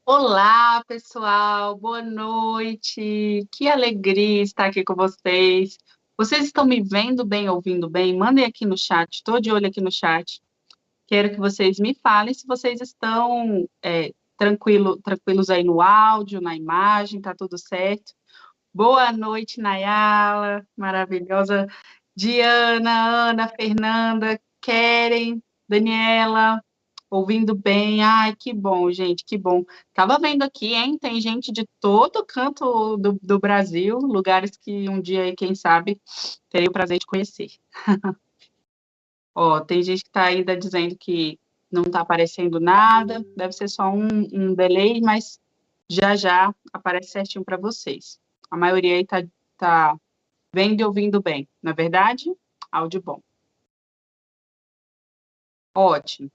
Olá, pessoal, boa noite. Que alegria estar aqui com vocês. Vocês estão me vendo bem, ouvindo bem? Mandem aqui no chat, estou de olho aqui no chat. Quero que vocês me falem se vocês estão tranquilos aí no áudio, na imagem, tá tudo certo. Boa noite, Nayala, maravilhosa. Diana, Ana, Fernanda, Keren, Daniela. Ouvindo bem, ai, que bom, gente, que bom. Tava vendo aqui, hein? Tem gente de todo canto do Brasil, lugares que um dia, aí, quem sabe, terei o prazer de conhecer. Ó, tem gente que tá ainda dizendo que não tá aparecendo nada, deve ser só um delay, mas já já aparece certinho para vocês. A maioria aí tá vendo e ouvindo bem, não é verdade? Áudio bom. Ótimo.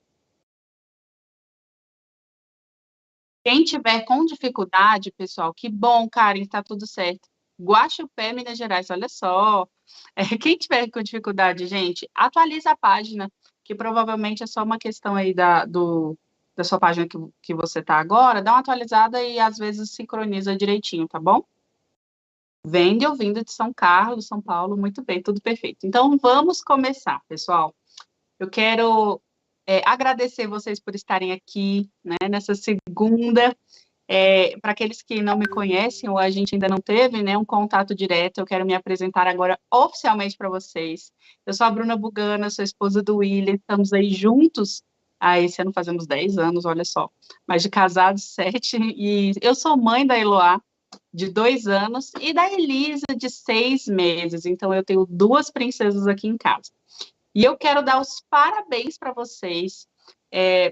Quem tiver com dificuldade, pessoal, que bom, Karen, está tudo certo. Guaxupé, Minas Gerais, olha só. Quem tiver com dificuldade, gente, atualiza a página, que provavelmente é só uma questão aí da sua página que você está agora, dá uma atualizada e às vezes sincroniza direitinho, tá bom? Vende ouvindo de São Carlos, São Paulo, muito bem, tudo perfeito. Então, vamos começar, pessoal. Eu quero agradecer vocês por estarem aqui, né, nessa segunda. Para aqueles que não me conhecem ou a gente ainda não teve, né, um contato direto, eu quero me apresentar agora oficialmente para vocês. Eu sou a Bruna Bugana, sou esposa do William, estamos aí juntos. Esse ano fazemos 10 anos, olha só. Mas de casados, 7. E eu sou mãe da Eloá, de 2 anos, e da Elisa, de 6 meses. Então, eu tenho duas princesas aqui em casa. E eu quero dar os parabéns para vocês,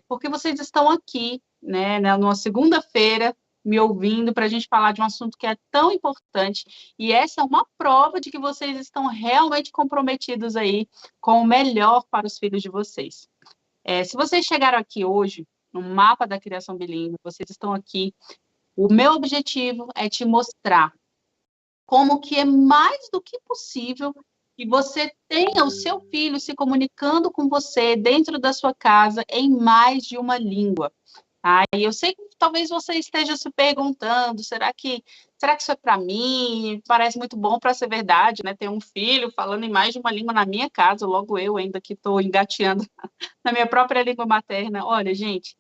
porque vocês estão aqui, né, numa segunda-feira, me ouvindo para a gente falar de um assunto que é tão importante. E essa é uma prova de que vocês estão realmente comprometidos aí com o melhor para os filhos de vocês. Se vocês chegaram aqui hoje, no mapa da criação bilíngue, vocês estão aqui, o meu objetivo é te mostrar como que é mais do que possível que você tenha o seu filho se comunicando com você dentro da sua casa em mais de uma língua. Tá? E eu sei que talvez você esteja se perguntando, será que isso é para mim? Parece muito bom para ser verdade, né? Ter um filho falando em mais de uma língua na minha casa, logo eu ainda que estou engateando na minha própria língua materna. Olha, gente,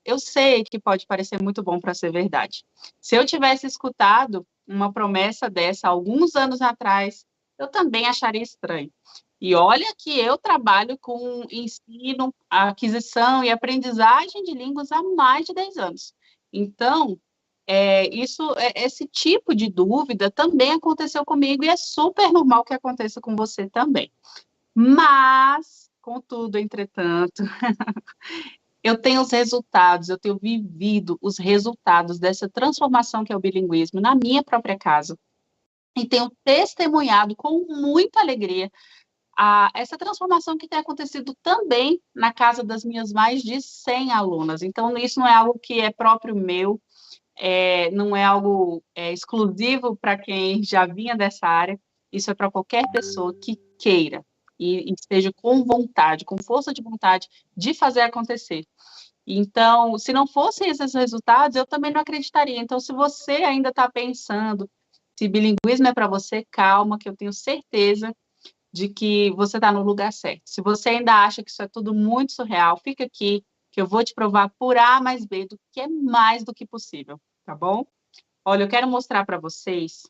eu sei que pode parecer muito bom para ser verdade. Se eu tivesse escutado uma promessa dessa alguns anos atrás, eu também acharia estranho. E olha que eu trabalho com ensino, aquisição e aprendizagem de línguas há mais de 10 anos. Então, esse tipo de dúvida também aconteceu comigo e é super normal que aconteça com você também. Mas, contudo, entretanto, eu tenho os resultados, eu tenho vivido os resultados dessa transformação que é o bilinguismo na minha própria casa. E tenho testemunhado com muita alegria essa transformação que tem acontecido também na casa das minhas mais de 100 alunas. Então, isso não é algo que é próprio meu, não é algo exclusivo para quem já vinha dessa área, isso é para qualquer pessoa que queira e esteja com vontade, com força de vontade de fazer acontecer. Então, se não fossem esses resultados, eu também não acreditaria. Então, se você ainda está pensando se bilinguismo é para você, calma, que eu tenho certeza de que você está no lugar certo. Se você ainda acha que isso é tudo muito surreal, fica aqui, que eu vou te provar por A mais B do que é mais do que possível, tá bom? Olha, eu quero mostrar para vocês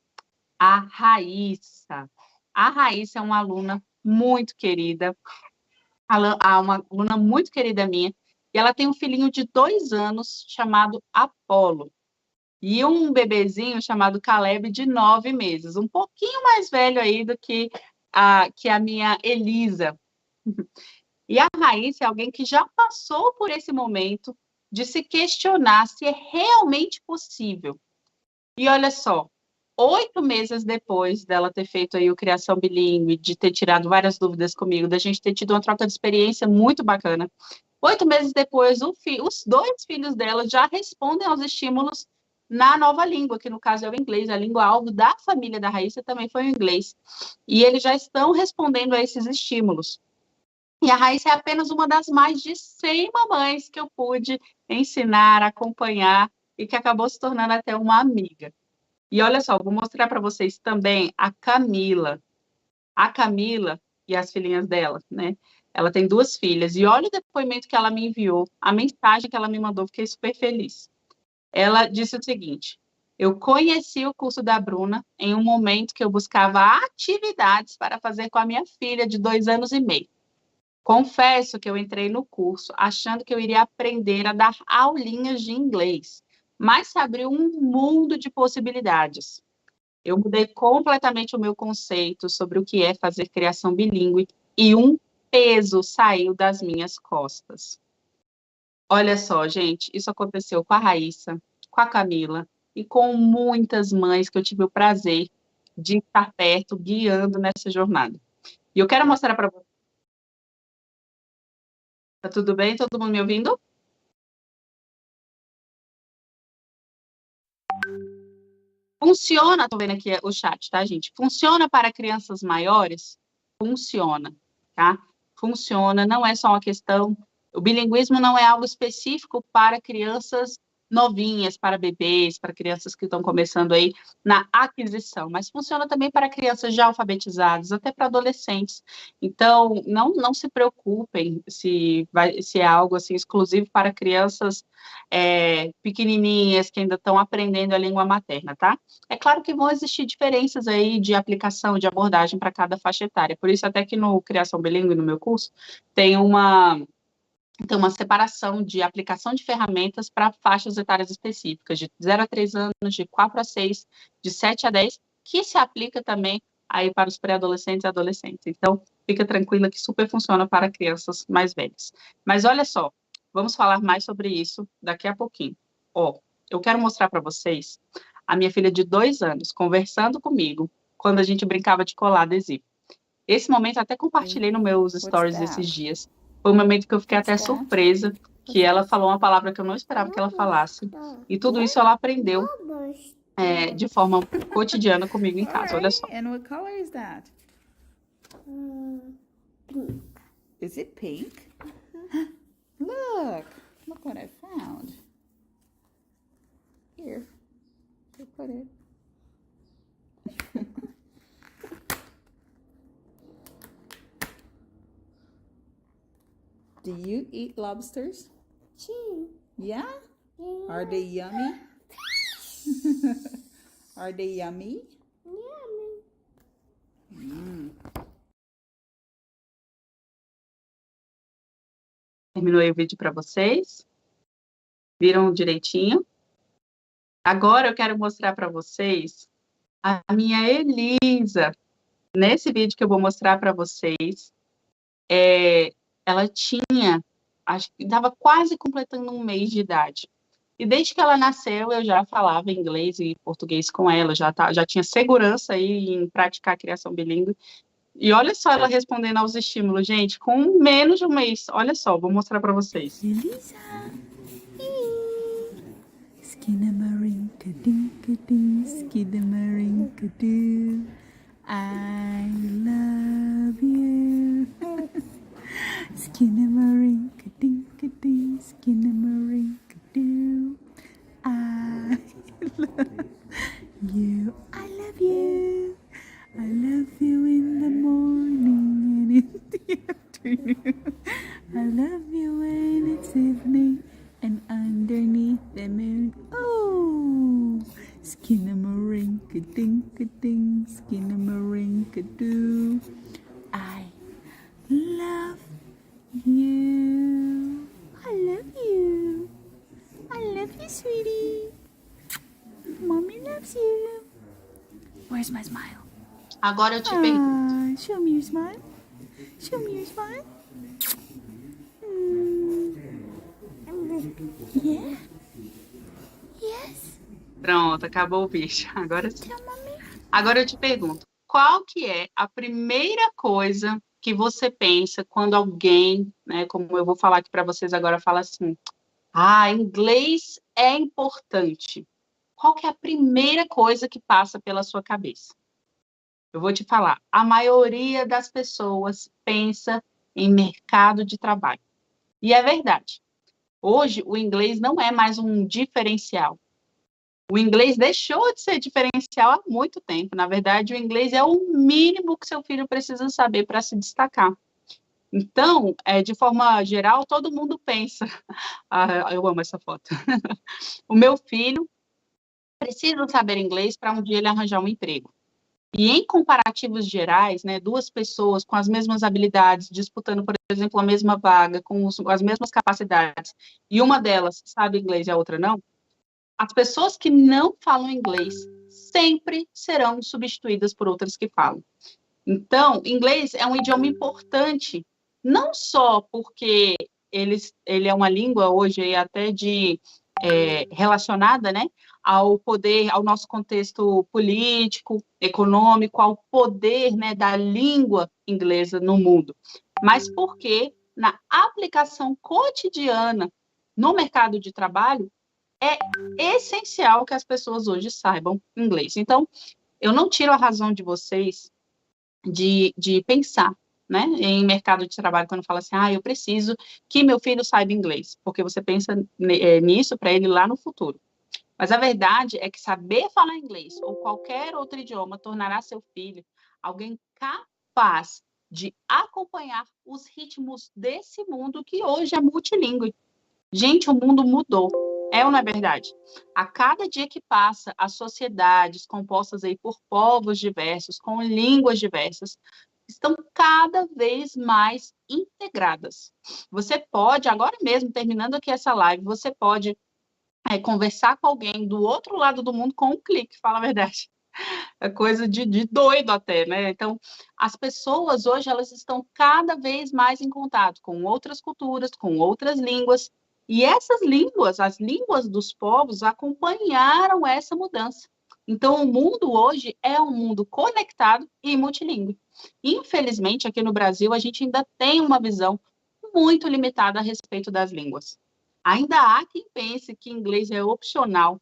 a Raíssa. A Raíssa é uma aluna muito querida, uma aluna muito querida minha, e ela tem um filhinho de 2 anos chamado Apolo, e um bebezinho chamado Caleb de 9 meses, um pouquinho mais velho aí do que a minha Elisa. E a Raíssa é alguém que já passou por esse momento de se questionar se é realmente possível. E olha só, 8 meses depois dela ter feito aí o Criação Bilíngue, de ter tirado várias dúvidas comigo, da gente ter tido uma troca de experiência muito bacana, 8 meses depois, os 2 filhos dela já respondem aos estímulos na nova língua, que no caso é o inglês, a língua-alvo da família da Raíssa também foi o inglês. E eles já estão respondendo a esses estímulos. E a Raíssa é apenas uma das mais de 100 mamães que eu pude ensinar, acompanhar e que acabou se tornando até uma amiga. E olha só, vou mostrar para vocês também a Camila. A Camila e as filhinhas dela, né? Ela tem 2 filhas. E olha o depoimento que ela me enviou, a mensagem que ela me mandou, fiquei super feliz. Ela disse o seguinte: eu conheci o curso da Bruna em um momento que eu buscava atividades para fazer com a minha filha de 2 anos e meio. Confesso que eu entrei no curso achando que eu iria aprender a dar aulinhas de inglês, mas se abriu um mundo de possibilidades. Eu mudei completamente o meu conceito sobre o que é fazer criação bilíngue e um peso saiu das minhas costas. Olha só, gente, isso aconteceu com a Raíssa, com a Camila e com muitas mães que eu tive o prazer de estar perto, guiando nessa jornada. E eu quero mostrar para vocês. Tá tudo bem? Todo mundo me ouvindo? Funciona, tô vendo aqui o chat, tá, gente? Funciona para crianças maiores? Funciona, tá? Funciona, não é só uma questão. O bilinguismo não é algo específico para crianças novinhas, para bebês, para crianças que estão começando aí na aquisição, mas funciona também para crianças já alfabetizadas, até para adolescentes. Então, não se preocupem se é algo assim exclusivo para crianças pequenininhas que ainda estão aprendendo a língua materna, tá? É claro que vão existir diferenças aí de aplicação, de abordagem para cada faixa etária. Por isso, até que no Criação Bilíngue, no meu curso, tem uma separação de aplicação de ferramentas para faixas etárias específicas, de 0 a 3 anos, de 4 a 6, de 7 a 10, que se aplica também aí para os pré-adolescentes e adolescentes. Então, fica tranquila que super funciona para crianças mais velhas. Mas olha só, vamos falar mais sobre isso daqui a pouquinho. Ó, eu quero mostrar para vocês a minha filha de 2 anos conversando comigo quando a gente brincava de colar adesivo. Esse momento até compartilhei nos meus stories esses dias. Foi um momento que eu fiquei até surpresa, que ela falou uma palavra que eu não esperava que ela falasse. E tudo isso ela aprendeu de forma cotidiana comigo em casa, olha só. And what color is that? Pink. Is it pink? Look what I found. Here, I put it. Do you eat lobsters? Sim. Yeah? Are they yummy? Are they yummy? Terminou aí o vídeo para vocês? Viram direitinho? Agora eu quero mostrar para vocês a minha Elisa. Nesse vídeo que eu vou mostrar para vocês, ela tinha, acho que estava quase completando 1 mês de idade. E desde que ela nasceu, eu já falava inglês e português com ela, já tinha segurança aí em praticar a criação bilíngue. E olha só ela respondendo aos estímulos, gente, com menos de 1 mês. Olha só, vou mostrar para vocês. Elisa. Skinnamarink-a-dink-a-ding, skidamarinka-doo. I love you. Skinnamarink-a-dink-a-ding, skidamarinka-doo. I love you. I love you. I love you in the morning and in the afternoon. I love you when it's evening and underneath the moon. Oh, skinnamarink-a-dink-a-ding, skidamarinka-doo. I love you. I love you. I love you, sweetie. Mommy loves you. Where's my smile? Agora eu te pergunto. Show me your smile. Show me your smile. Yeah. Yes. Pronto, acabou o vídeo. Agora sim. Tell mommy. Agora eu te pergunto, qual que é a primeira coisa que você pensa quando alguém, né, como eu vou falar aqui para vocês agora, fala assim, inglês é importante. Qual que é a primeira coisa que passa pela sua cabeça? Eu vou te falar, a maioria das pessoas pensa em mercado de trabalho. E é verdade. Hoje, o inglês não é mais um diferencial. O inglês deixou de ser diferencial há muito tempo. Na verdade, o inglês é o mínimo que seu filho precisa saber para se destacar. Então, de forma geral, todo mundo pensa. Ah, eu amo essa foto. O meu filho precisa saber inglês para um dia ele arranjar um emprego. E em comparativos gerais, né, duas pessoas com as mesmas habilidades, disputando, por exemplo, a mesma vaga, com as mesmas capacidades, e uma delas sabe inglês e a outra não, as pessoas que não falam inglês sempre serão substituídas por outras que falam. Então, inglês é um idioma importante, não só porque ele é uma língua hoje até relacionada, né, ao poder, ao nosso contexto político, econômico, ao poder, né, da língua inglesa no mundo, mas porque na aplicação cotidiana no mercado de trabalho é essencial que as pessoas hoje saibam inglês. Então, eu não tiro a razão de vocês de pensar, né, em mercado de trabalho, quando fala assim, eu preciso que meu filho saiba inglês, porque você pensa nisso para ele lá no futuro. Mas a verdade é que saber falar inglês ou qualquer outro idioma tornará seu filho alguém capaz de acompanhar os ritmos desse mundo que hoje é multilingüe. Gente, o mundo mudou. É ou não é verdade? A cada dia que passa, as sociedades compostas aí por povos diversos, com línguas diversas, estão cada vez mais integradas. Você pode, agora mesmo, terminando aqui essa live, você pode conversar com alguém do outro lado do mundo com um clique, fala a verdade. É coisa de doido até, né? Então, as pessoas hoje, elas estão cada vez mais em contato com outras culturas, com outras línguas, e essas línguas, as línguas dos povos, acompanharam essa mudança. Então, o mundo hoje é um mundo conectado e multilingüe. Infelizmente, aqui no Brasil, a gente ainda tem uma visão muito limitada a respeito das línguas. Ainda há quem pense que inglês é opcional.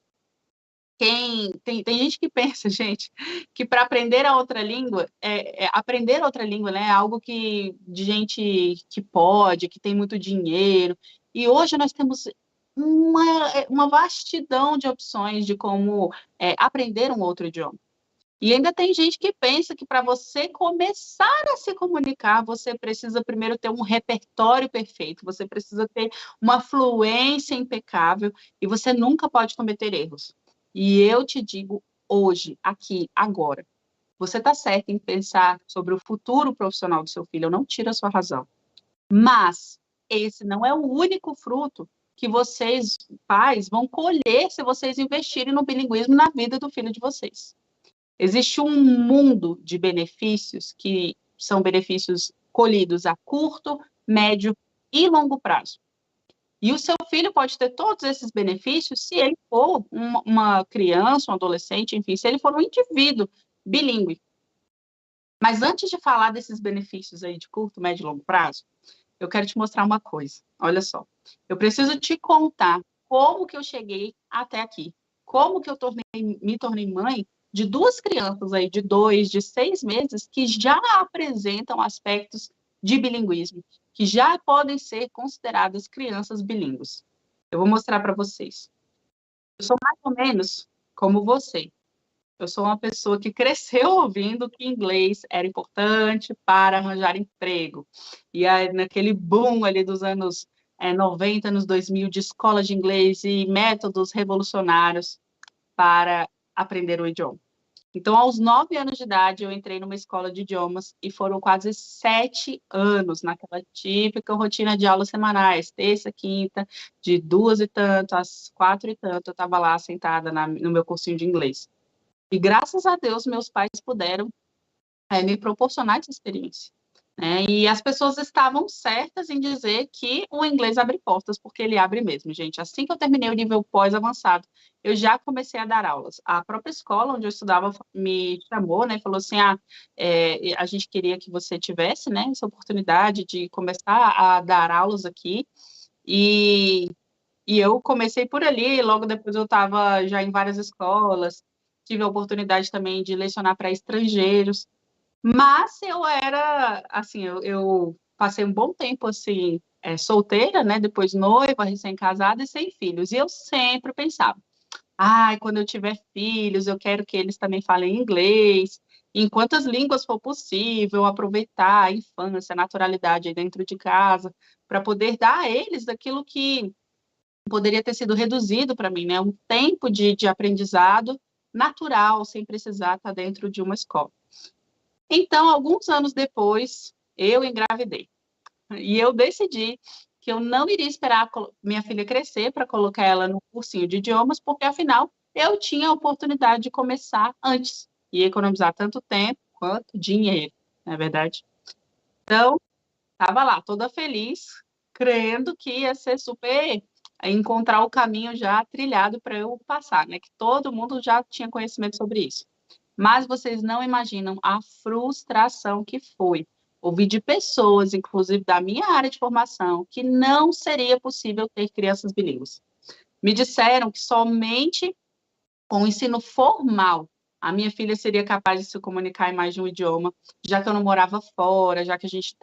Tem gente que pensa, gente, que para aprender a outra língua, aprender outra língua, né, é algo de gente que pode, que tem muito dinheiro. E hoje nós temos uma vastidão de opções de como aprender um outro idioma. E ainda tem gente que pensa que para você começar a se comunicar, você precisa primeiro ter um repertório perfeito, você precisa ter uma fluência impecável e você nunca pode cometer erros. E eu te digo hoje, aqui, agora, você está certo em pensar sobre o futuro profissional do seu filho, eu não tiro a sua razão. Mas esse não é o único fruto que vocês, pais, vão colher se vocês investirem no bilinguismo na vida do filho de vocês. Existe um mundo de benefícios que são benefícios colhidos a curto, médio e longo prazo. E o seu filho pode ter todos esses benefícios se ele for uma criança, um adolescente, enfim, se ele for um indivíduo bilíngue. Mas antes de falar desses benefícios aí de curto, médio e longo prazo, eu quero te mostrar uma coisa. Olha só, eu preciso te contar como que eu cheguei até aqui. Como que eu me tornei mãe de duas crianças aí, de 2, de 6 meses, que já apresentam aspectos de bilinguismo, que já podem ser consideradas crianças bilíngues. Eu vou mostrar para vocês. Eu sou mais ou menos como você. Eu sou uma pessoa que cresceu ouvindo que inglês era importante para arranjar emprego. E aí, naquele boom ali dos anos 90, anos 2000, de escola de inglês e métodos revolucionários para aprender o idioma. Então, aos 9 anos de idade, eu entrei numa escola de idiomas e foram quase 7 anos naquela típica rotina de aulas semanais, terça, quinta, de 2 e tanto às 4 e tanto, eu estava lá sentada no meu cursinho de inglês. E graças a Deus, meus pais puderam me proporcionar essa experiência. Né? E as pessoas estavam certas em dizer que o inglês abre portas, porque ele abre mesmo, gente. Assim que eu terminei o nível pós-avançado, eu já comecei a dar aulas. A própria escola onde eu estudava me chamou, né? Falou assim, a gente queria que você tivesse, né, essa oportunidade de começar a dar aulas aqui. E eu comecei por ali, logo depois eu estava já em várias escolas, tive a oportunidade também de lecionar para estrangeiros, mas eu era, assim, eu passei um bom tempo, assim, solteira, né? Depois noiva, recém-casada e sem filhos. E eu sempre pensava, ai, quando eu tiver filhos, eu quero que eles também falem inglês, em quantas línguas for possível, aproveitar a infância, a naturalidade aí dentro de casa, para poder dar a eles aquilo que poderia ter sido reduzido para mim, né? Um tempo de aprendizado natural, sem precisar estar dentro de uma escola. Então, alguns anos depois, eu engravidei. E eu decidi que eu não iria esperar minha filha crescer para colocar ela no cursinho de idiomas, porque afinal eu tinha a oportunidade de começar antes e economizar tanto tempo quanto dinheiro, não é verdade? Então, estava lá, toda feliz, crendo que ia ser super encontrar o caminho já trilhado para eu passar, né? Que todo mundo já tinha conhecimento sobre isso. Mas vocês não imaginam a frustração que foi ouvir de pessoas, inclusive da minha área de formação, que não seria possível ter crianças bilíngues. Me disseram que somente com o ensino formal a minha filha seria capaz de se comunicar em mais de um idioma, já que eu não morava fora, já que a gente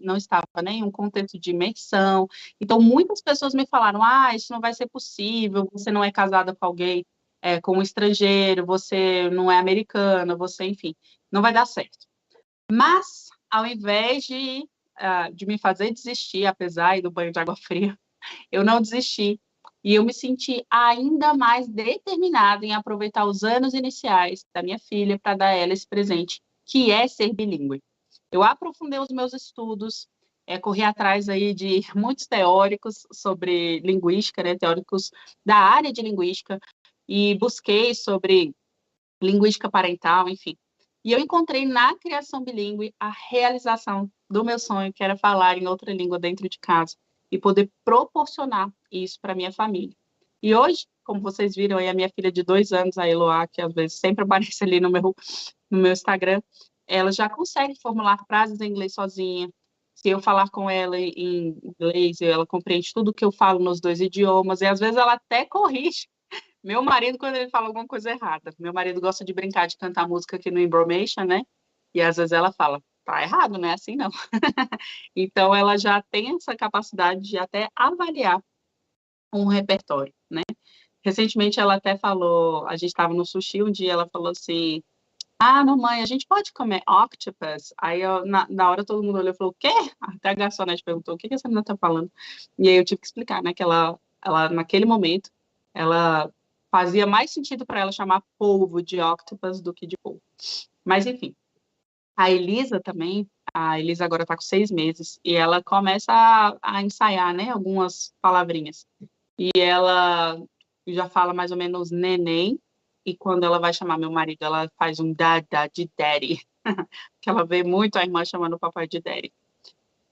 não estava nem em um contexto de imersão. Então, muitas pessoas me falaram, isso não vai ser possível, você não é casada com alguém, com um estrangeiro, você não é americana, você, enfim, não vai dar certo. Mas, ao invés de me fazer desistir, apesar do banho de água fria, eu não desisti. E eu me senti ainda mais determinada em aproveitar os anos iniciais da minha filha para dar a ela esse presente, que é ser bilíngue. Eu aprofundei os meus estudos, corri atrás aí de muitos teóricos sobre linguística, né, teóricos da área de linguística, e busquei sobre linguística parental, enfim. E eu encontrei na criação bilíngue a realização do meu sonho, que era falar em outra língua dentro de casa e poder proporcionar isso para minha família. E hoje, como vocês viram aí, a minha filha de 2 anos, a Eloá, que às vezes sempre aparece ali no meu Instagram, ela já consegue formular frases em inglês sozinha. Se eu falar com ela em inglês, ela compreende tudo que eu falo nos 2 idiomas, e às vezes ela até corrige meu marido, quando ele fala alguma coisa errada. Meu marido gosta de brincar de cantar música aqui no Embromation, né? E às vezes ela fala, tá errado, não é assim não. Então ela já tem essa capacidade de até avaliar um repertório, né? Recentemente ela até falou, a gente estava no sushi um dia, ela falou assim, mamãe, a gente pode comer octopus? Aí na hora todo mundo olhou e falou, o quê? Até a garçonete perguntou, o que essa menina tá falando? E aí eu tive que explicar, né, que ela naquele momento, ela fazia mais sentido para ela chamar polvo de octopus do que de polvo. Mas, enfim, a Elisa também, a Elisa agora está com 6 meses, e ela começa a ensaiar, né, algumas palavrinhas. E ela já fala mais ou menos neném, e quando ela vai chamar meu marido, ela faz um dada de daddy, que ela vê muito a irmã chamando o papai de daddy.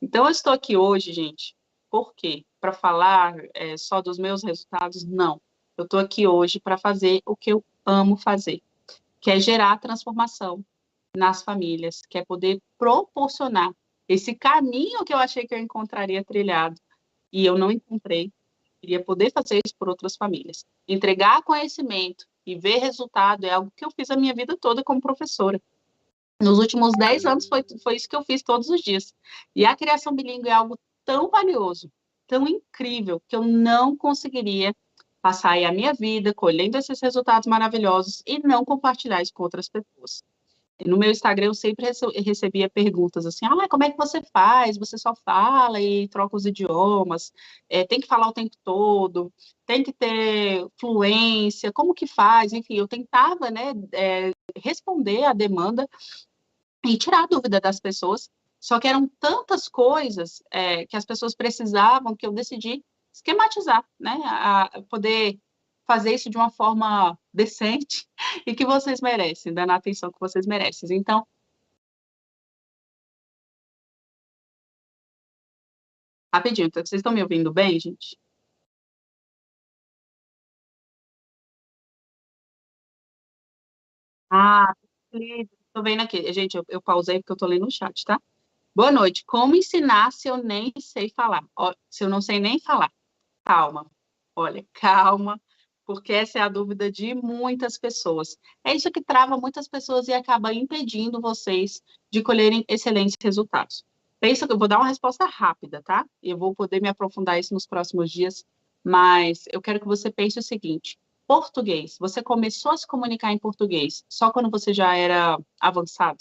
Então, eu estou aqui hoje, gente, por quê? Para falar só dos meus resultados? Não. Eu estou aqui hoje para fazer o que eu amo fazer, que é gerar transformação nas famílias, que é poder proporcionar esse caminho que eu achei que eu encontraria trilhado e eu não encontrei. Queria poder fazer isso por outras famílias. Entregar conhecimento e ver resultado é algo que eu fiz a minha vida toda como professora. Nos últimos 10 anos foi isso que eu fiz todos os dias. E a criação bilíngue é algo tão valioso, tão incrível, que eu não conseguiria passar aí a minha vida colhendo esses resultados maravilhosos e não compartilhar isso com outras pessoas. No meu Instagram eu sempre recebia perguntas assim, como é que você faz? Você só fala e troca os idiomas, tem que falar o tempo todo, tem que ter fluência, como que faz? Enfim, eu tentava, né, responder à demanda e tirar a dúvida das pessoas, só que eram tantas coisas que as pessoas precisavam que eu decidi esquematizar, né, a poder fazer isso de uma forma decente e que vocês merecem, dando a atenção que vocês merecem. Então, rapidinho, então, vocês estão me ouvindo bem, gente? Ah, estou vendo aqui. Gente, eu pausei porque eu estou lendo o chat, tá? Boa noite. Como ensinar se eu nem sei falar? Se eu não sei nem falar? Calma. Olha, calma, porque essa é a dúvida de muitas pessoas. É isso que trava muitas pessoas e acaba impedindo vocês de colherem excelentes resultados. Pensa que eu vou dar uma resposta rápida, tá? E eu vou poder me aprofundar isso nos próximos dias, mas eu quero que você pense o seguinte: português, você começou a se comunicar em português só quando você já era avançado?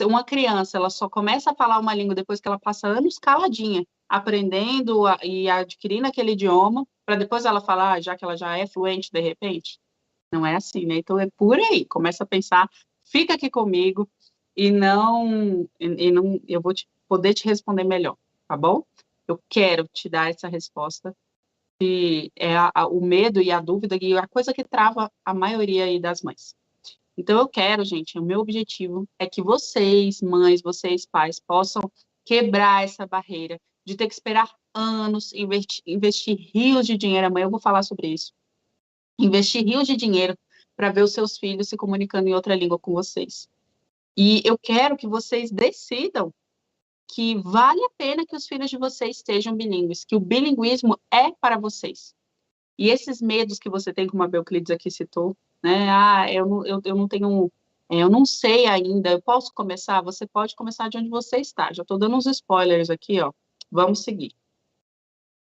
Uma criança, ela só começa a falar uma língua depois que ela passa anos caladinha, aprendendo e adquirindo aquele idioma, para depois ela falar, já que ela já é fluente de repente? Não é assim, né? Então é por aí. Começa a pensar, fica aqui comigo e não eu vou poder te responder melhor, tá bom? Eu quero te dar essa resposta que é o medo e a dúvida e a coisa que trava a maioria aí das mães. Então eu quero, gente, o meu objetivo é que vocês, mães, vocês, pais, possam quebrar essa barreira de ter que esperar anos, investir rios de dinheiro. Amanhã eu vou falar sobre isso. Investir rios de dinheiro para ver os seus filhos se comunicando em outra língua com vocês. E eu quero que vocês decidam que vale a pena que os filhos de vocês sejam bilíngues, que o bilinguismo é para vocês. E esses medos que você tem, como a Beuclides aqui citou, né? Eu não tenho, eu não sei ainda, eu posso começar? Você pode começar de onde você está. Já estou dando uns spoilers aqui, ó. Vamos seguir.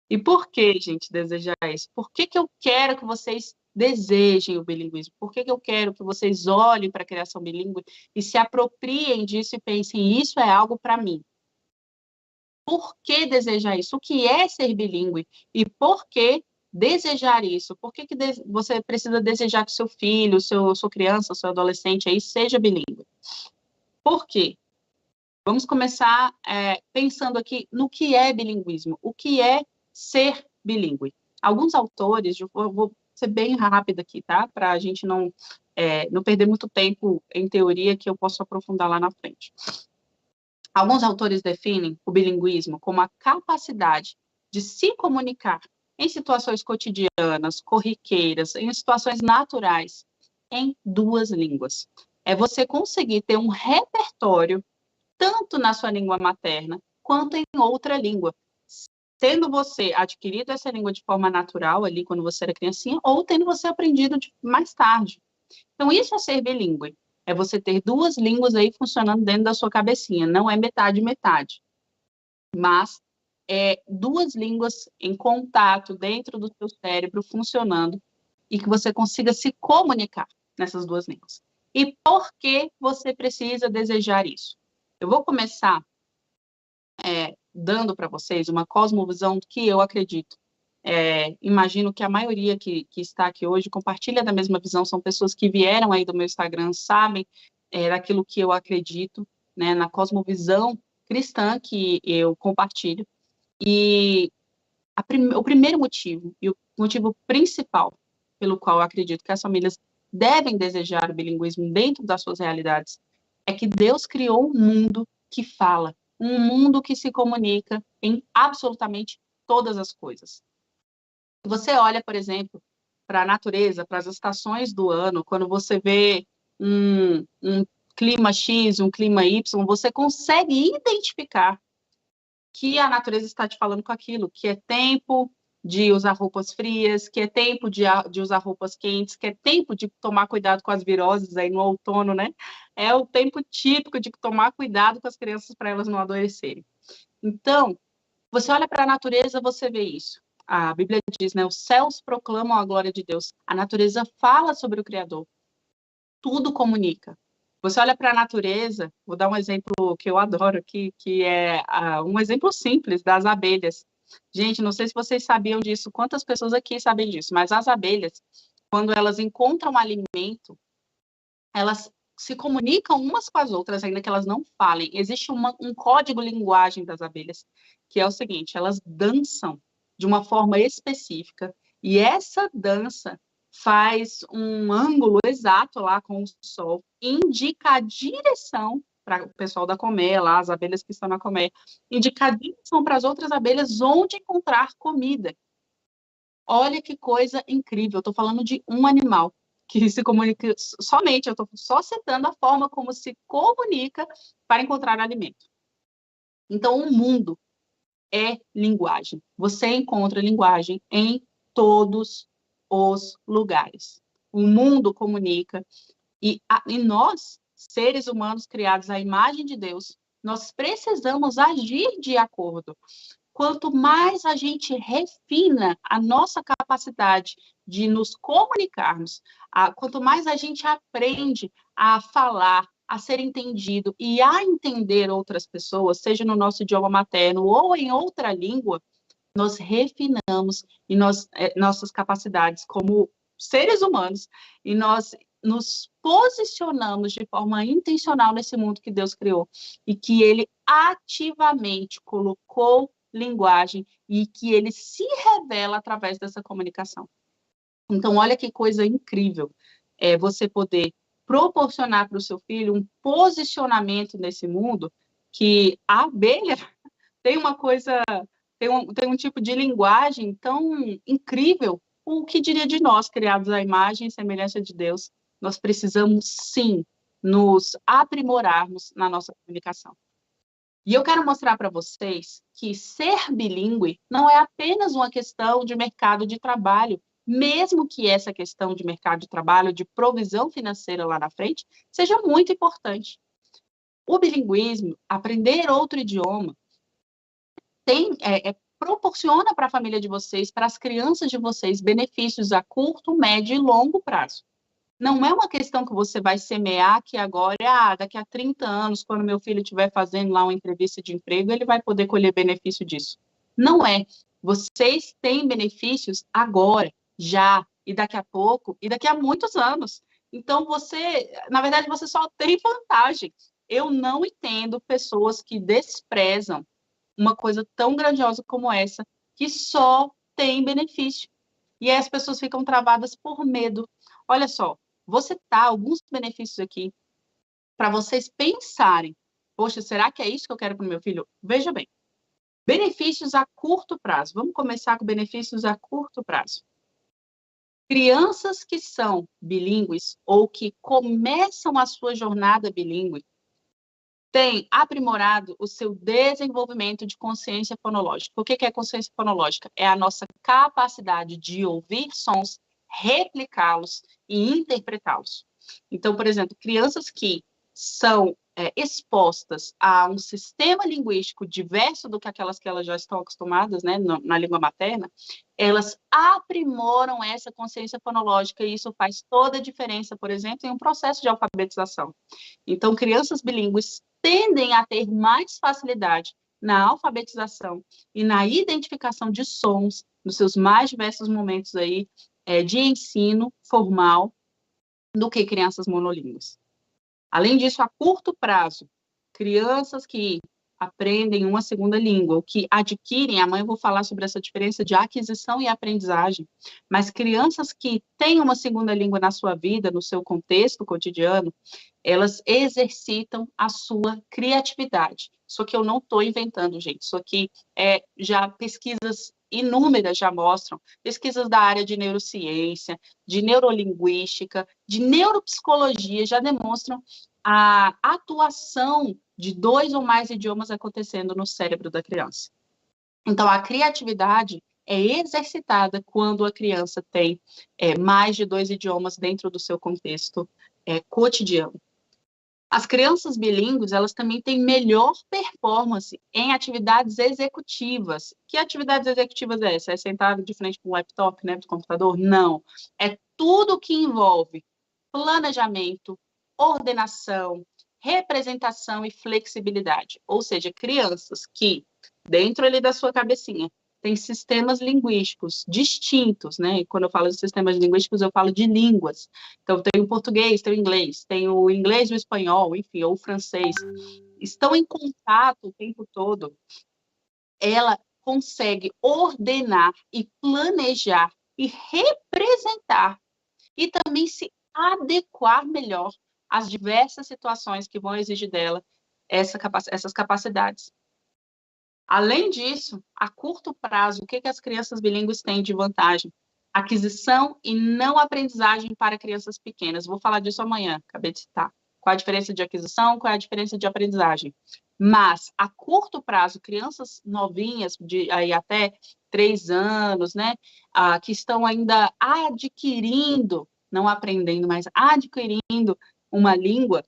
E por que, gente, desejar isso? Por que eu quero que vocês desejem o bilinguismo? Por que eu quero que vocês olhem para a criação bilíngue e se apropriem disso e pensem, isso é algo para mim? Por que desejar isso? O que é ser bilíngue? E por que desejar isso? Por que você precisa desejar que seu filho, sua criança, seu adolescente aí seja bilíngue? Por quê? Vamos começar pensando aqui no que é bilinguismo. O que é ser bilíngue? Alguns autores, eu vou ser bem rápida aqui, tá? Para a gente não perder muito tempo em teoria, que eu posso aprofundar lá na frente. Alguns autores definem o bilinguismo como a capacidade de se comunicar em situações cotidianas, corriqueiras, em situações naturais, em duas línguas. É você conseguir ter um repertório tanto na sua língua materna quanto em outra língua, tendo você adquirido essa língua de forma natural ali quando você era criancinha, ou tendo você aprendido mais tarde. Então, isso é ser bilíngue. É você ter duas línguas aí funcionando dentro da sua cabecinha. Não é metade, metade. Mas é duas línguas em contato dentro do seu cérebro funcionando e que você consiga se comunicar nessas duas línguas. E por que você precisa desejar isso? Eu vou começar dando para vocês uma cosmovisão que eu acredito. Imagino que a maioria que está aqui hoje compartilha da mesma visão, são pessoas que vieram aí do meu Instagram, sabem daquilo que eu acredito, né, na cosmovisão cristã que eu compartilho. E o primeiro motivo, e o motivo principal pelo qual eu acredito que as famílias devem desejar o bilinguismo dentro das suas realidades, é que Deus criou um mundo que fala, um mundo que se comunica em absolutamente todas as coisas. Se você olha, por exemplo, para a natureza, para as estações do ano, quando você vê um clima X, um clima Y, você consegue identificar que a natureza está te falando com aquilo, que é tempo de usar roupas frias, que é tempo de usar roupas quentes, que é tempo de tomar cuidado com as viroses aí no outono, né? É o tempo típico de tomar cuidado com as crianças para elas não adoecerem. Então, você olha para a natureza, você vê isso. A Bíblia diz, né? Os céus proclamam a glória de Deus. A natureza fala sobre o Criador. Tudo comunica. Você olha para a natureza, vou dar um exemplo que eu adoro aqui, que é um exemplo simples das abelhas. Gente, não sei se vocês sabiam disso, quantas pessoas aqui sabem disso, mas as abelhas, quando elas encontram alimento, elas se comunicam umas com as outras, ainda que elas não falem. Existe um código linguagem das abelhas, que é o seguinte: elas dançam de uma forma específica, e essa dança faz um ângulo exato lá com o sol, indica a direção para o pessoal da colmeia, lá, as abelhas que estão na colmeia, indica a direção para as outras abelhas onde encontrar comida. Olha que coisa incrível, eu estou falando de um animal que se comunica somente, eu estou só citando a forma como se comunica para encontrar alimento. Então, o mundo é linguagem. Você encontra linguagem em todos os lugares. O mundo comunica e nós, seres humanos criados à imagem de Deus, nós precisamos agir de acordo. Quanto mais a gente refina a nossa capacidade de nos comunicarmos, quanto mais a gente aprende a falar, a ser entendido e a entender outras pessoas, seja no nosso idioma materno ou em outra língua, nós refinamos e nossas capacidades como seres humanos e nós nos posicionamos de forma intencional nesse mundo que Deus criou e que Ele ativamente colocou linguagem e que Ele se revela através dessa comunicação. Então, olha que coisa incrível você poder proporcionar para o seu filho um posicionamento nesse mundo que a abelha tem uma coisa, tem um tipo de linguagem tão incrível. O que diria de nós, criados à imagem e semelhança de Deus? Nós precisamos, sim, nos aprimorarmos na nossa comunicação. E eu quero mostrar para vocês que ser bilíngue não é apenas uma questão de mercado de trabalho, mesmo que essa questão de mercado de trabalho, de provisão financeira lá na frente, seja muito importante. O bilinguismo, aprender outro idioma, proporciona para a família de vocês, para as crianças de vocês, benefícios a curto, médio e longo prazo. Não é uma questão que você vai semear que agora, daqui a 30 anos, quando meu filho estiver fazendo lá uma entrevista de emprego, ele vai poder colher benefício disso. Não é. Vocês têm benefícios agora, já, e daqui a pouco, e daqui a muitos anos. Então, na verdade, você só tem vantagem. Eu não entendo pessoas que desprezam uma coisa tão grandiosa como essa, que só tem benefício. E aí as pessoas ficam travadas por medo. Olha só, vou citar alguns benefícios aqui para vocês pensarem. Poxa, será que é isso que eu quero para o meu filho? Veja bem. Benefícios a curto prazo. Vamos começar com benefícios a curto prazo. Crianças que são bilíngues ou que começam a sua jornada bilíngue têm aprimorado o seu desenvolvimento de consciência fonológica. O que é consciência fonológica? É a nossa capacidade de ouvir sons, replicá-los e interpretá-los. Então, por exemplo, crianças que são expostas a um sistema linguístico diverso do que aquelas que elas já estão acostumadas, né, na língua materna, elas aprimoram essa consciência fonológica e isso faz toda a diferença, por exemplo, em um processo de alfabetização. Então, crianças bilíngues tendem a ter mais facilidade na alfabetização e na identificação de sons nos seus mais diversos momentos aí de ensino formal do que crianças monolíngues. Além disso, a curto prazo, crianças que aprendem uma segunda língua, ou que adquirem, amanhã eu vou falar sobre essa diferença de aquisição e aprendizagem, mas crianças que têm uma segunda língua na sua vida, no seu contexto cotidiano, elas exercitam a sua criatividade. Isso aqui eu não estou inventando, gente. Isso aqui já pesquisas inúmeras já mostram, pesquisas da área de neurociência, de neurolinguística, de neuropsicologia já demonstram a atuação de 2 ou mais idiomas acontecendo no cérebro da criança. Então, a criatividade é exercitada quando a criança tem mais de 2 idiomas dentro do seu contexto cotidiano. As crianças bilíngues, elas também têm melhor performance em atividades executivas. Que atividades executivas é essa? É sentado de frente para um laptop, né, do computador? Não. É tudo que envolve planejamento, ordenação, representação e flexibilidade. Ou seja, crianças que, dentro ali da sua cabecinha, tem sistemas linguísticos distintos, né? E quando eu falo de sistemas linguísticos, eu falo de línguas. Então, tem o português, tem o inglês e o espanhol, enfim, ou o francês. Estão em contato o tempo todo. Ela consegue ordenar e planejar e representar e também se adequar melhor às diversas situações que vão exigir dela essas capacidades. Além disso, a curto prazo, o que as crianças bilíngues têm de vantagem? Aquisição e não aprendizagem para crianças pequenas. Vou falar disso amanhã, acabei de citar. Qual a diferença de aquisição, qual é a diferença de aprendizagem. Mas, a curto prazo, crianças novinhas, de aí até 3 anos, né, que estão ainda adquirindo, não aprendendo, mas adquirindo uma língua,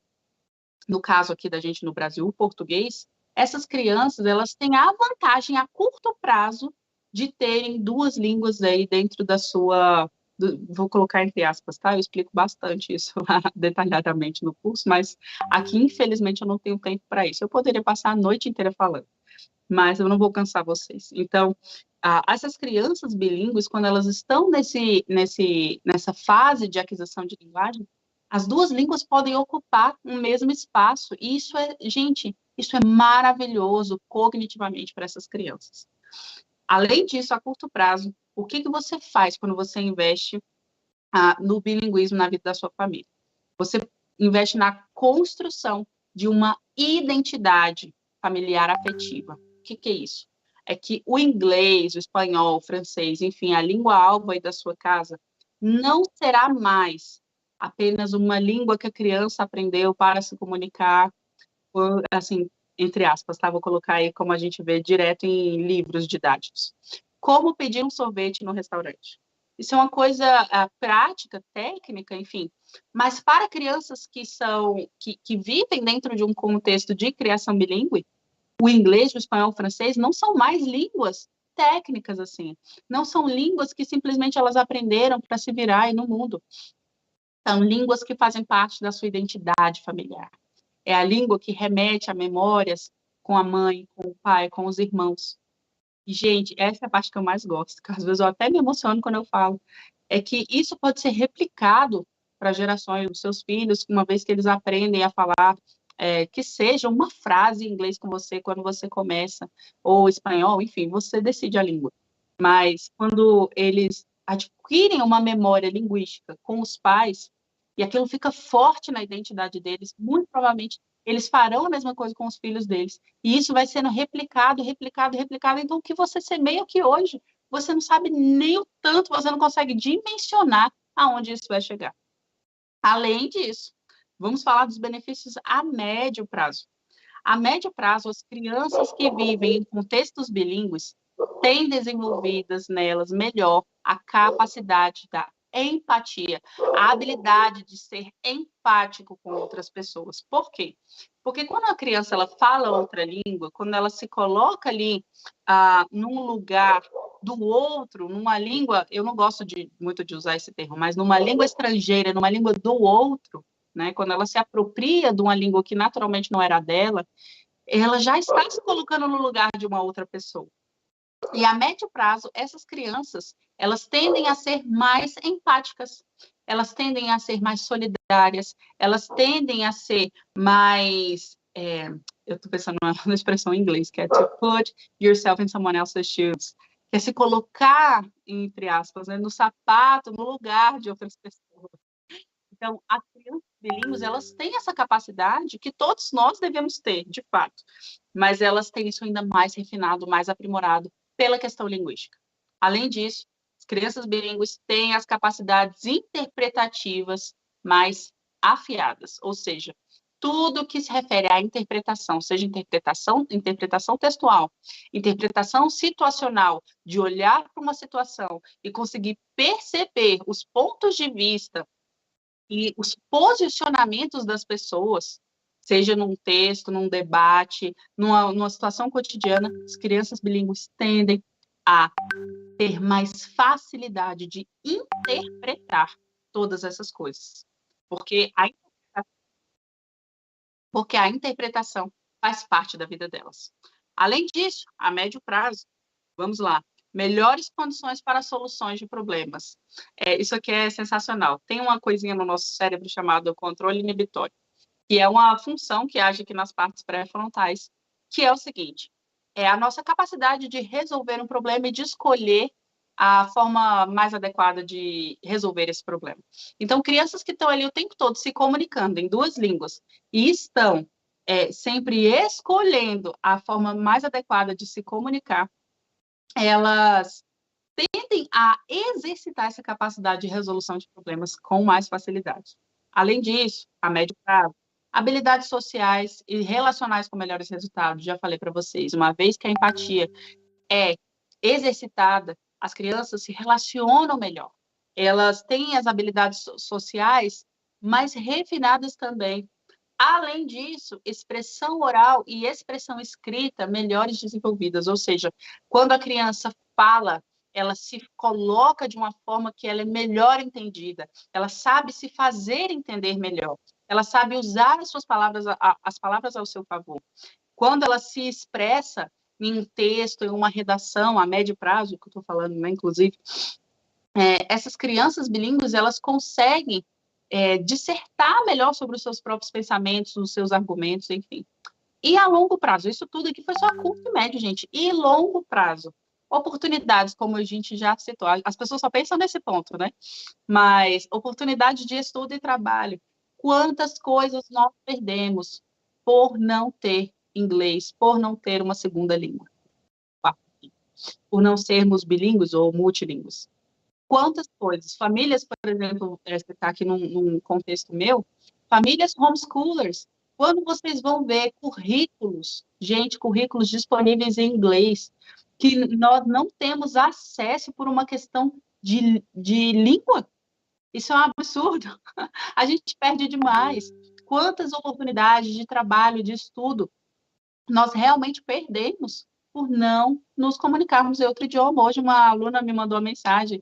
no caso aqui da gente no Brasil, o português, essas crianças, elas têm a vantagem a curto prazo de terem duas línguas aí dentro da sua, vou colocar entre aspas, tá? Eu explico bastante isso lá detalhadamente no curso, mas aqui, infelizmente, eu não tenho tempo para isso. Eu poderia passar a noite inteira falando, mas eu não vou cansar vocês. Então, essas crianças bilíngues, quando elas estão nessa fase de aquisição de linguagem, as duas línguas podem ocupar um mesmo espaço, e isso é, gente, isso é maravilhoso cognitivamente para essas crianças. Além disso, a curto prazo, o que você faz quando você investe no bilinguismo na vida da sua família? Você investe na construção de uma identidade familiar afetiva. O que é isso? É que o inglês, o espanhol, o francês, enfim, a língua alva aí da sua casa, não será mais apenas uma língua que a criança aprendeu para se comunicar, assim, entre aspas, tá? Vou colocar aí como a gente vê direto em livros didáticos. Como pedir um sorvete no restaurante. Isso é uma coisa prática, técnica, enfim. Mas para crianças que vivem dentro de um contexto de criação bilíngue, o inglês, o espanhol, o francês não são mais línguas técnicas, assim. Não são línguas que simplesmente elas aprenderam para se virar aí no mundo. São línguas que fazem parte da sua identidade familiar. É a língua que remete a memórias com a mãe, com o pai, com os irmãos. E, gente, essa é a parte que eu mais gosto, que às vezes eu até me emociono quando eu falo, é que isso pode ser replicado para gerações dos seus filhos, uma vez que eles aprendem a falar, que seja uma frase em inglês com você quando você começa, ou espanhol, enfim, você decide a língua. Mas quando eles adquirem uma memória linguística com os pais, e aquilo fica forte na identidade deles, muito provavelmente eles farão a mesma coisa com os filhos deles. E isso vai sendo replicado, replicado, replicado. Então, o que você semeia aqui hoje, você não sabe nem o tanto, você não consegue dimensionar aonde isso vai chegar. Além disso, vamos falar dos benefícios a médio prazo. A médio prazo, as crianças que vivem em contextos bilíngues têm desenvolvidas nelas melhor a capacidade da empatia, a habilidade de ser empático com outras pessoas. Por quê? Porque quando a criança ela fala outra língua, quando ela se coloca ali num lugar do outro, numa língua, eu não gosto muito de usar esse termo, mas numa língua estrangeira, numa língua do outro, né? Quando ela se apropria de uma língua que naturalmente não era dela, ela já está se colocando no lugar de uma outra pessoa. E a médio prazo, essas crianças, elas tendem a ser mais empáticas, elas tendem a ser mais solidárias, elas tendem a ser mais... eu estou pensando numa expressão em inglês, que é to put yourself in someone else's shoes, que é se colocar, entre aspas, né, no sapato, no lugar de outras pessoas. Então, as crianças bilíngues, elas têm essa capacidade que todos nós devemos ter, de fato, mas elas têm isso ainda mais refinado, mais aprimorado pela questão linguística. Além disso, as crianças bilíngues têm as capacidades interpretativas mais afiadas, ou seja, tudo que se refere à interpretação, seja interpretação textual, interpretação situacional, de olhar para uma situação e conseguir perceber os pontos de vista e os posicionamentos das pessoas, seja num texto, num debate, numa situação cotidiana, as crianças bilíngues tendem a ter mais facilidade de interpretar todas essas coisas, porque a interpretação faz parte da vida delas. Além disso, a médio prazo, vamos lá, melhores condições para soluções de problemas. Isso aqui é sensacional. Tem uma coisinha no nosso cérebro chamada controle inibitório, que é uma função que age aqui nas partes pré-frontais, que é o seguinte, é a nossa capacidade de resolver um problema e de escolher a forma mais adequada de resolver esse problema. Então, crianças que estão ali o tempo todo se comunicando em duas línguas e estão sempre escolhendo a forma mais adequada de se comunicar, elas tendem a exercitar essa capacidade de resolução de problemas com mais facilidade. Além disso, a médio prazo, habilidades sociais e relacionais com melhores resultados, já falei para vocês, uma vez que a empatia é exercitada, as crianças se relacionam melhor. Elas têm as habilidades sociais mais refinadas também. Além disso, expressão oral e expressão escrita melhores desenvolvidas, ou seja, quando a criança fala, ela se coloca de uma forma que ela é melhor entendida, ela sabe se fazer entender melhor, ela sabe usar as suas palavras, as palavras ao seu favor. Quando ela se expressa em um texto, em uma redação a médio prazo, que eu estou falando, né, inclusive, essas crianças bilíngues, elas conseguem dissertar melhor sobre os seus próprios pensamentos, os seus argumentos, enfim. E a longo prazo, isso tudo aqui foi só curto e médio, gente. E longo prazo, oportunidades, como a gente já citou, as pessoas só pensam nesse ponto, né? Mas oportunidade de estudo e trabalho. Quantas coisas nós perdemos por não ter inglês, por não ter uma segunda língua, por não sermos bilíngues ou multilíngues. Quantas coisas. Famílias, por exemplo, você está aqui num contexto meu, famílias homeschoolers, quando vocês vão ver currículos, gente, currículos disponíveis em inglês, que nós não temos acesso por uma questão de língua, isso é um absurdo. A gente perde demais. Quantas oportunidades de trabalho, de estudo, nós realmente perdemos por não nos comunicarmos em outro idioma. Hoje uma aluna me mandou uma mensagem: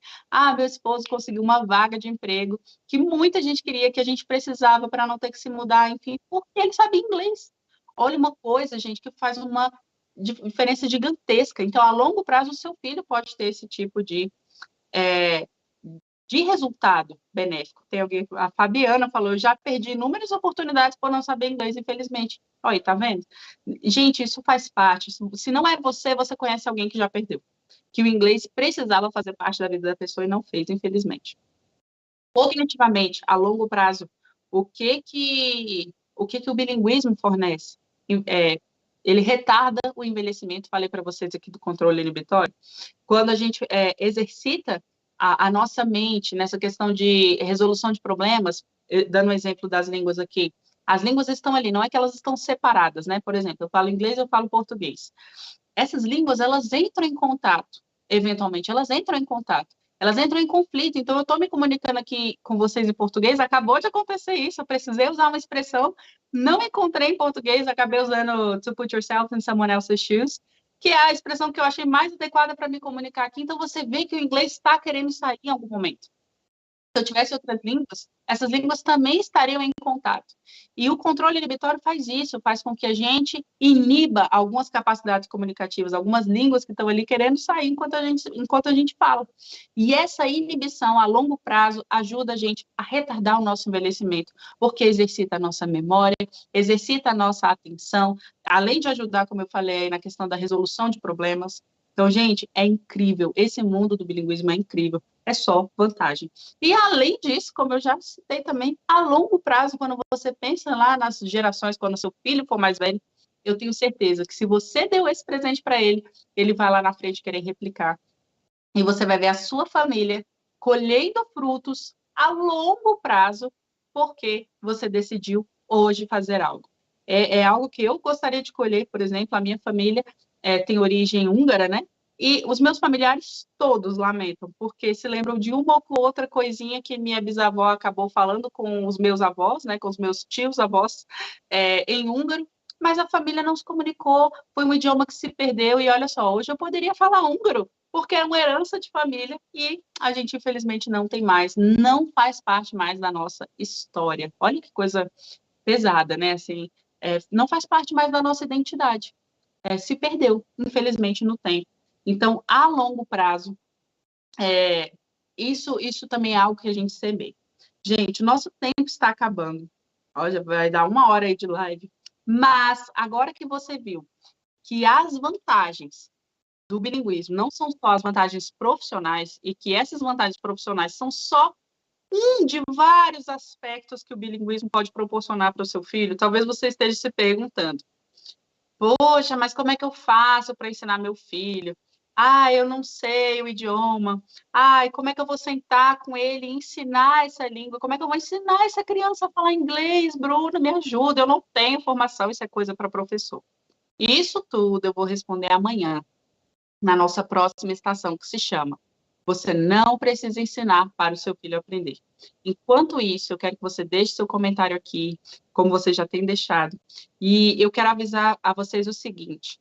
meu esposo conseguiu uma vaga de emprego que muita gente queria, que a gente precisava para não ter que se mudar, enfim, porque ele sabia inglês. Olha uma coisa, gente, que faz uma diferença gigantesca. Então, a longo prazo, o seu filho pode ter esse tipo de resultado benéfico. Tem alguém, a Fabiana falou: eu já perdi inúmeras oportunidades por não saber inglês, infelizmente. Olha, tá vendo? Gente, isso faz parte. Se não é você, você conhece alguém que já perdeu. Que o inglês precisava fazer parte da vida da pessoa e não fez, infelizmente. Cognitivamente, a longo prazo, o que o bilinguismo fornece? Ele retarda o envelhecimento. Falei para vocês aqui do controle inibitório. Quando a gente exercita a nossa mente nessa questão de resolução de problemas, dando um exemplo das línguas aqui, as línguas estão ali, não é que elas estão separadas, né? Por exemplo, eu falo inglês, eu falo português. Essas línguas, elas entram em contato, eventualmente, elas entram em conflito. Então, eu estou me comunicando aqui com vocês em português, acabou de acontecer isso, eu precisei usar uma expressão, não encontrei em português, acabei usando to put yourself in someone else's shoes, que é a expressão que eu achei mais adequada para me comunicar aqui. Então, você vê que o inglês está querendo sair em algum momento. Se eu tivesse outras línguas, essas línguas também estariam em contato. E o controle inibitório faz isso, faz com que a gente iniba algumas capacidades comunicativas, algumas línguas que estão ali querendo sair enquanto a gente fala. E essa inibição a longo prazo ajuda a gente a retardar o nosso envelhecimento, porque exercita a nossa memória, exercita a nossa atenção, além de ajudar, como eu falei, na questão da resolução de problemas. Então, gente, é incrível. Esse mundo do bilinguismo é incrível. É só vantagem. E, além disso, como eu já citei também, a longo prazo, quando você pensa lá nas gerações, quando seu filho for mais velho, eu tenho certeza que se você deu esse presente para ele, ele vai lá na frente querer replicar. E você vai ver a sua família colhendo frutos a longo prazo, porque você decidiu hoje fazer algo. É algo que eu gostaria de colher, por exemplo, a minha família tem origem húngara, né? E os meus familiares todos lamentam, porque se lembram de uma ou outra coisinha que minha bisavó acabou falando com os meus avós, né, com os meus tios-avós, em húngaro, mas a família não se comunicou, foi um idioma que se perdeu, e olha só, hoje eu poderia falar húngaro, porque é uma herança de família e a gente, infelizmente, não tem mais, não faz parte mais da nossa história. Olha que coisa pesada, né? Assim, não faz parte mais da nossa identidade. Se perdeu, infelizmente, no tempo. Então, a longo prazo, isso também é algo que a gente semeia. Gente, o nosso tempo está acabando. Olha, vai dar 1 hora aí de live. Mas, agora que você viu que as vantagens do bilinguismo não são só as vantagens profissionais, e que essas vantagens profissionais são só um de vários aspectos que o bilinguismo pode proporcionar para o seu filho, talvez você esteja se perguntando: poxa, mas como é que eu faço para ensinar meu filho? Eu não sei o idioma. Como é que eu vou sentar com ele e ensinar essa língua? Como é que eu vou ensinar essa criança a falar inglês? Bruna, me ajuda, eu não tenho formação, isso é coisa para professor. Isso tudo eu vou responder amanhã, na nossa próxima estação, que se chama Você não precisa ensinar para o seu filho aprender. Enquanto isso, eu quero que você deixe seu comentário aqui, como você já tem deixado. E eu quero avisar a vocês o seguinte: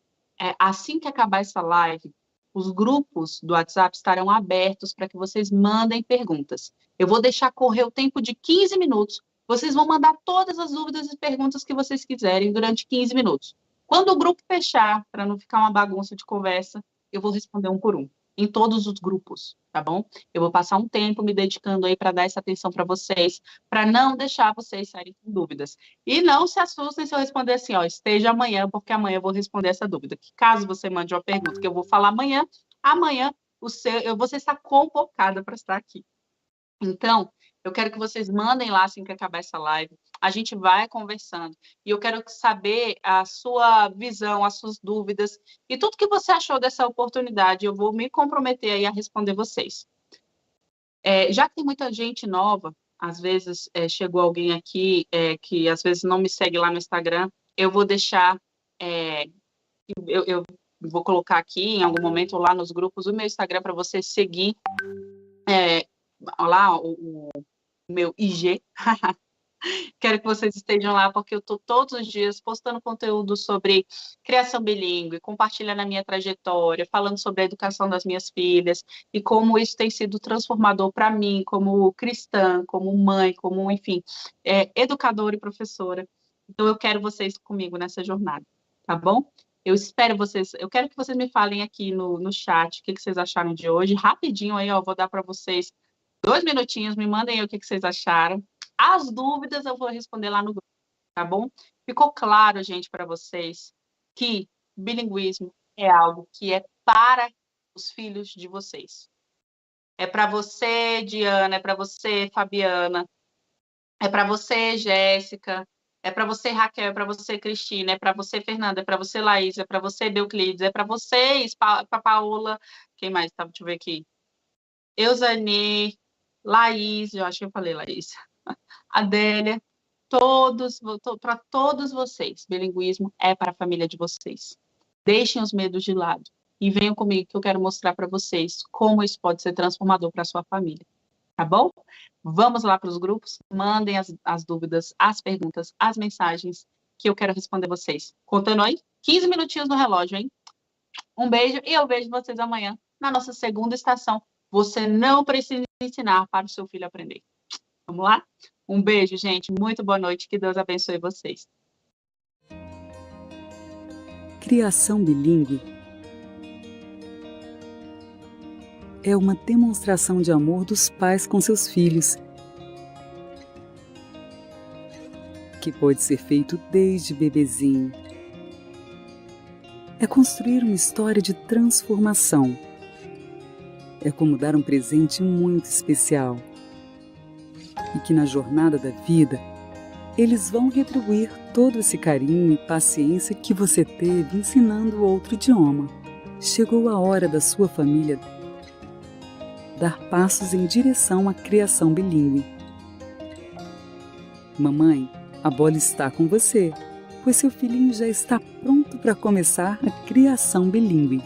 assim que acabar essa live, os grupos do WhatsApp estarão abertos para que vocês mandem perguntas. Eu vou deixar correr o tempo de 15 minutos. Vocês vão mandar todas as dúvidas e perguntas que vocês quiserem durante 15 minutos. Quando o grupo fechar, para não ficar uma bagunça de conversa, eu vou responder um por um em todos os grupos, tá bom? Eu vou passar um tempo me dedicando aí para dar essa atenção para vocês, para não deixar vocês saírem com dúvidas. E não se assustem se eu responder assim, ó, esteja amanhã, porque amanhã eu vou responder essa dúvida. Que caso você mande uma pergunta que eu vou falar amanhã, você está convocada para estar aqui. Então, eu quero que vocês mandem lá assim que acabar essa live. A gente vai conversando. E eu quero saber a sua visão, as suas dúvidas e tudo que você achou dessa oportunidade. Eu vou me comprometer aí a responder vocês. Já que tem muita gente nova, às vezes chegou alguém aqui que às vezes não me segue lá no Instagram, eu vou deixar, eu vou colocar aqui em algum momento lá nos grupos o meu Instagram para você seguir lá o meu IG. Quero que vocês estejam lá, porque eu estou todos os dias postando conteúdo sobre criação bilíngue, compartilhando a minha trajetória, falando sobre a educação das minhas filhas e como isso tem sido transformador para mim, como cristã, como mãe, como, enfim, educadora e professora. Então, eu quero vocês comigo nessa jornada, tá bom? Eu espero vocês, eu quero que vocês me falem aqui no chat o que vocês acharam de hoje. Rapidinho aí, ó, vou dar para vocês 2 minutinhos, me mandem aí o que vocês acharam. As dúvidas eu vou responder lá no grupo, tá bom? Ficou claro, gente, para vocês que bilinguismo é algo que é para os filhos de vocês. É para você, Diana, é para você, Fabiana, é para você, Jéssica, é para você, Raquel, é para você, Cristina, é para você, Fernanda, é para você, Laís, é para você, Beuclides, é para vocês, para Paola, quem mais? Tá, deixa eu ver aqui. Eusani, Laís, eu acho que eu falei Laís. Adélia, para todos vocês, bilinguismo é para a família de vocês. Deixem os medos de lado e venham comigo que eu quero mostrar para vocês como isso pode ser transformador para a sua família, tá bom? Vamos lá para os grupos, mandem as dúvidas, as perguntas, as mensagens que eu quero responder vocês. Contando aí, 15 minutinhos no relógio, hein? Um beijo e eu vejo vocês amanhã na nossa segunda estação. Você não precisa ensinar para o seu filho aprender. Vamos lá? Um beijo, gente. Muito boa noite. Que Deus abençoe vocês. Criação bilíngue é uma demonstração de amor dos pais com seus filhos, que pode ser feito desde bebezinho. É construir uma história de transformação. É como dar um presente muito especial. E que na jornada da vida, eles vão retribuir todo esse carinho e paciência que você teve ensinando outro idioma. Chegou a hora da sua família dar passos em direção à criação bilíngue. Mamãe, a bola está com você, pois seu filhinho já está pronto para começar a criação bilíngue.